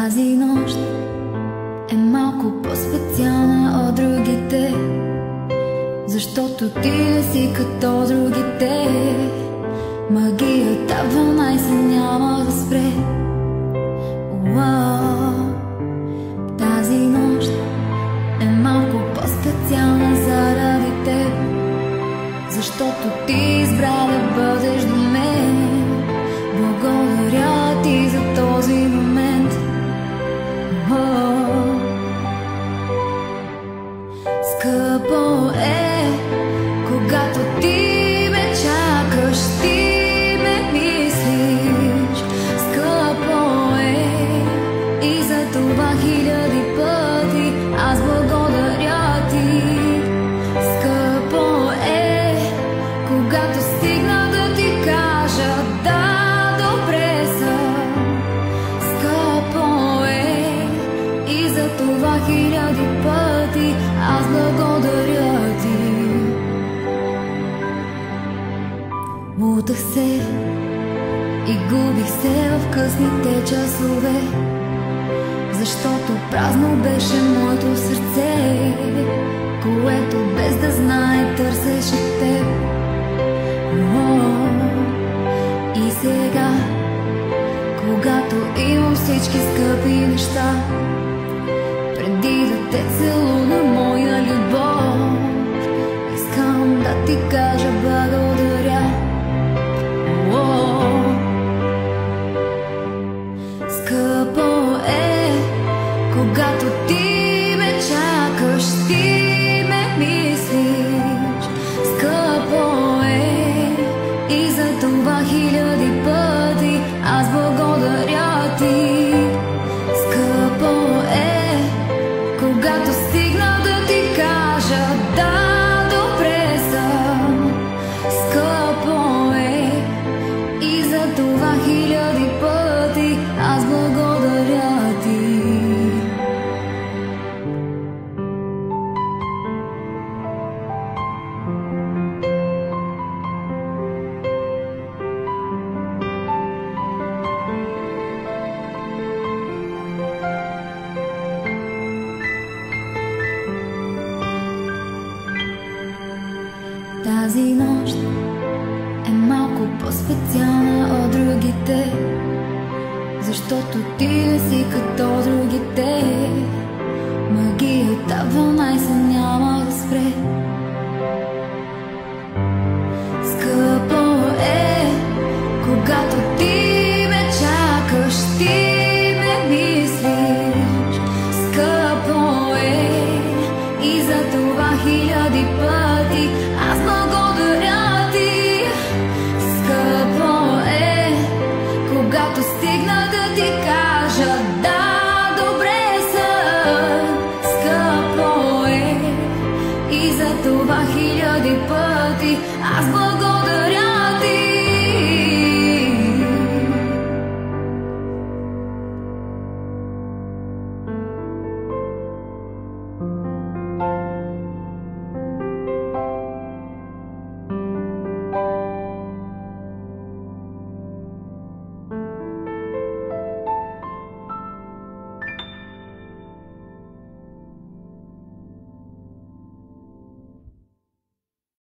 Тази нощ е малко по-специална от другите, защото ти не си като другите. Магията в нас няма да спре. Тази нощ е малко по-специална заради теб, защото ти избра да бъдеш до мен. Благодаря ти за този момент. Скъпо е, когато ти ме чакаш, ти ме мислиш. Скъпо е, и за това хиляди пъти аз благодаря ти. Скъпо е, когато стигна да ти кажа да, добре съм. Скъпо е, и за това хиляди пъти аз благодаря ти. Лутах се и губих се в късните часове, защото празно беше моето сърце, което без да знае търсеше теб. И сега, когато имам всички скъпи неща, преди да те целуна, моя любов, искам да ти кажа благодаря. Скъпо е, когато ти ме чакаш, ти ме мислиш. Скъпо е, и за това хиляди пъти аз благодаря ти. Скъпо е, когато стигна да ти кажа да, добре съм. Скъпо е, и за това хиляди пъти аз благодаря ти. Тази нощ е малко по-специална от другите, защото ти не си като другите. Магията в нас няма да спре. Скъпо е, когато ти ме чакаш, ти ме мислиш. Скъпо е, и за това хиляди пъти аз благодаря ти. Скъпо е, когато стигна да ти кажа